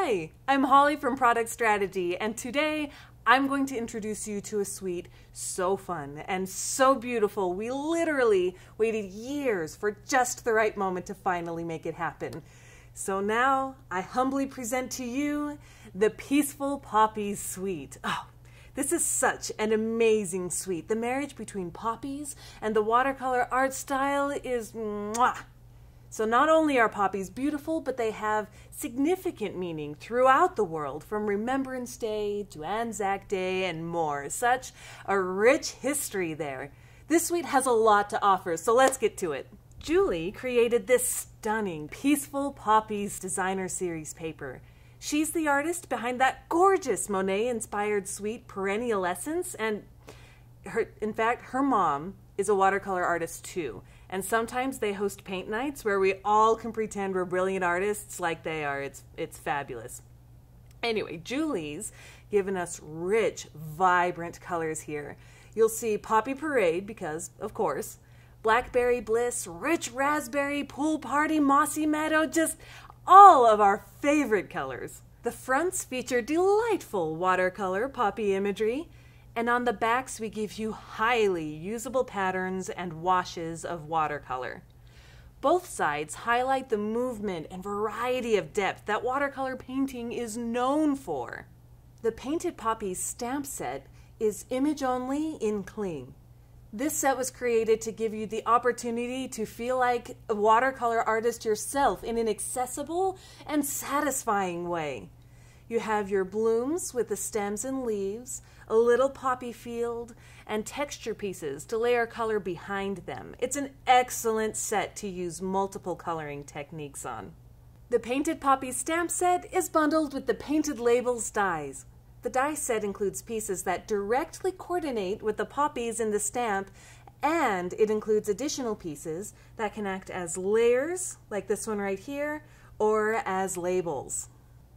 Hi, I'm Holly from Product Strategy, and today I'm going to introduce you to a suite so fun and so beautiful. We literally waited years for just the right moment to finally make it happen. So now I humbly present to you the Peaceful Poppies Suite. Oh, this is such an amazing suite. The marriage between poppies and the watercolor art style is mwah. So not only are poppies beautiful, but they have significant meaning throughout the world, from Remembrance Day to Anzac Day and more. Such a rich history there. This suite has a lot to offer, so let's get to it. Julie created this stunning Peaceful Poppies designer series paper. She's the artist behind that gorgeous Monet-inspired suite, Perennial Essence, and in fact, her mom is a watercolor artist too. And sometimes they host paint nights where we all can pretend we're brilliant artists like they are. It's fabulous. Anyway, Julie's given us rich, vibrant colors here. You'll see Poppy Parade because, of course, Blackberry Bliss, Rich Raspberry, Pool Party, Mossy Meadow, just all of our favorite colors. The fronts feature delightful watercolor poppy imagery, and on the backs we give you highly usable patterns and washes of watercolor. Both sides highlight the movement and variety of depth that watercolor painting is known for. The Painted Poppies stamp set is image only in cling. This set was created to give you the opportunity to feel like a watercolor artist yourself in an accessible and satisfying way. You have your blooms with the stems and leaves, a little poppy field, and texture pieces to layer color behind them. It's an excellent set to use multiple coloring techniques on. The Painted Poppies stamp set is bundled with the Painted Labels dies. The die set includes pieces that directly coordinate with the poppies in the stamp, and it includes additional pieces that can act as layers, like this one right here, or as labels.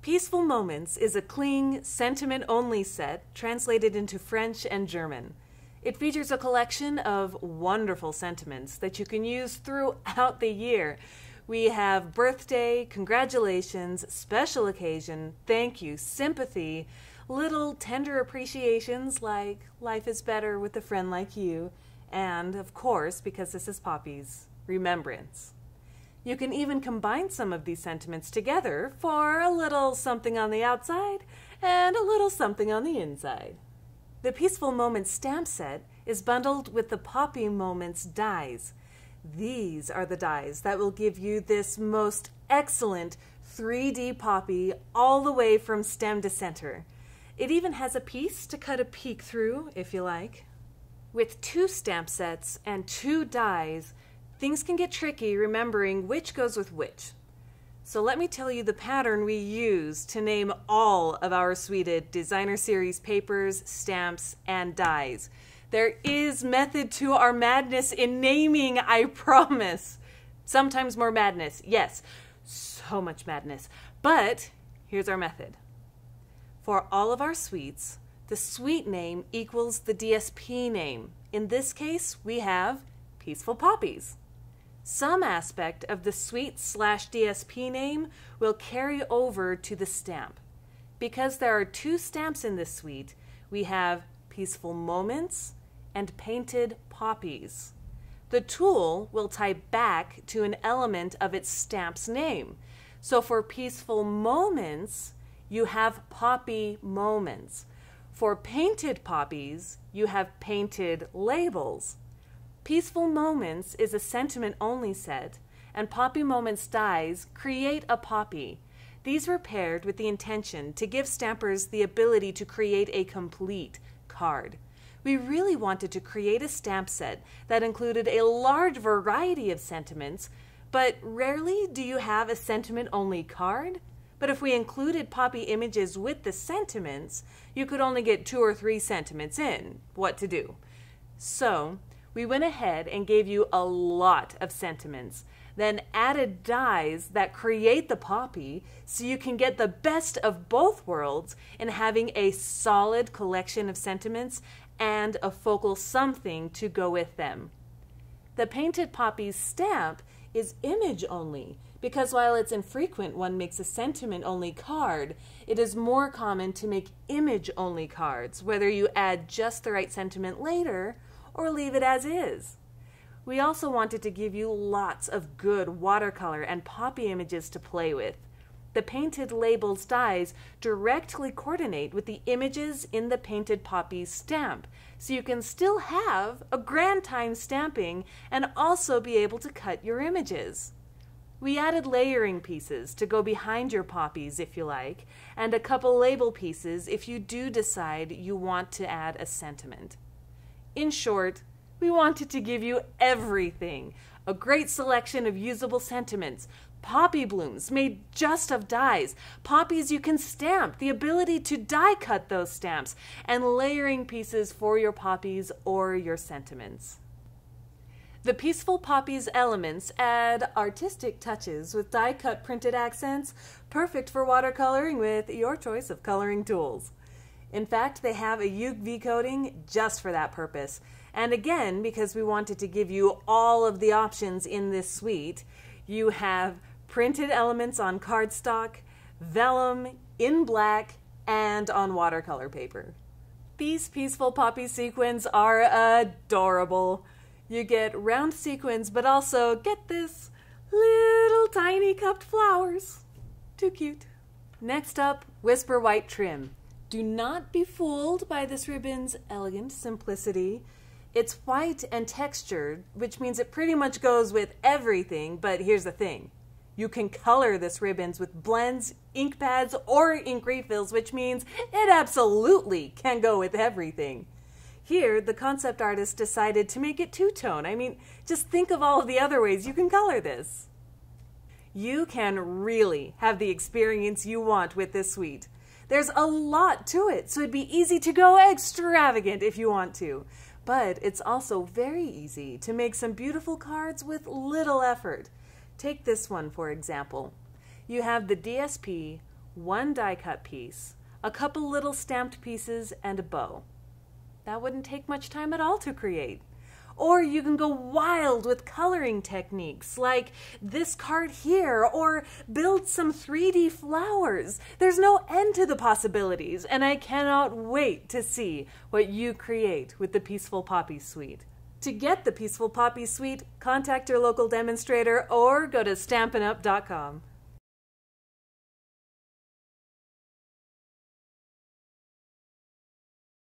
Peaceful Moments is a cling, sentiment-only set translated into French and German. It features a collection of wonderful sentiments that you can use throughout the year. We have birthday, congratulations, special occasion, thank you, sympathy, little tender appreciations like life is better with a friend like you, and, of course, because this is poppies, remembrance. You can even combine some of these sentiments together for a little something on the outside and a little something on the inside. The Peaceful Moments stamp set is bundled with the Poppy Moments dies. These are the dies that will give you this most excellent 3D poppy all the way from stem to center. It even has a piece to cut a peek through if you like. With 2 stamp sets and 2 dies, things can get tricky remembering which goes with which. So let me tell you the pattern we use to name all of our suited designer series papers, stamps, and dies. There is method to our madness in naming, I promise. Sometimes more madness, yes, so much madness. But here's our method. For all of our suites, the suite name equals the DSP name. In this case, we have Peaceful Poppies. Some aspect of the suite/DSP name will carry over to the stamp. Because there are 2 stamps in this suite, we have Peaceful Moments and Painted Poppies. The tool will tie back to an element of its stamp's name. So for Peaceful Moments, you have Poppy Moments. For Painted Poppies, you have Painted Labels. Peaceful Moments is a sentiment-only set, and Poppy Moments dies create a poppy. These were paired with the intention to give stampers the ability to create a complete card. We really wanted to create a stamp set that included a large variety of sentiments, but rarely do you have a sentiment-only card. But if we included poppy images with the sentiments, you could only get 2 or 3 sentiments in. What to do? So we went ahead and gave you a lot of sentiments, then added dies that create the poppy so you can get the best of both worlds in having a solid collection of sentiments and a focal something to go with them. The Painted Poppies stamp is image only Because while it's infrequent one makes a sentiment-only card, it is more common to make image-only cards, whether you add just the right sentiment later or leave it as is. We also wanted to give you lots of good watercolor and poppy images to play with. The painted labels dies directly coordinate with the images in the Painted Poppies stamp, so you can still have a grand time stamping and also be able to cut your images. We added layering pieces to go behind your poppies if you like, and a couple label pieces if you do decide you want to add a sentiment. In short, we wanted to give you everything. A great selection of usable sentiments, poppy blooms made just of dies, poppies you can stamp, the ability to die cut those stamps, and layering pieces for your poppies or your sentiments. The Peaceful Poppies elements add artistic touches with die-cut printed accents, perfect for watercoloring with your choice of coloring tools. In fact, they have a UV coating just for that purpose. And again, because we wanted to give you all of the options in this suite, you have printed elements on cardstock, vellum, in black, and on watercolor paper. These Peaceful Poppies sequins are adorable. You get round sequins, but also, get this, little tiny cupped flowers. Too cute. Next up, Whisper White trim. Do not be fooled by this ribbon's elegant simplicity. It's white and textured, which means it pretty much goes with everything, but here's the thing. You can color this ribbons with blends, ink pads, or ink refills, which means it absolutely can go with everything. Here, the concept artist decided to make it two-tone. I mean, just think of all of the other ways you can color this. You can really have the experience you want with this suite. There's a lot to it, so it'd be easy to go extravagant if you want to. But it's also very easy to make some beautiful cards with little effort. Take this one, for example. You have the DSP, one die-cut piece, a couple little stamped pieces, and a bow. That wouldn't take much time at all to create. Or you can go wild with coloring techniques like this card here, or build some 3D flowers. There's no end to the possibilities, and I cannot wait to see what you create with the Peaceful Poppies Suite. To get the Peaceful Poppies Suite, contact your local demonstrator or go to stampinup.com.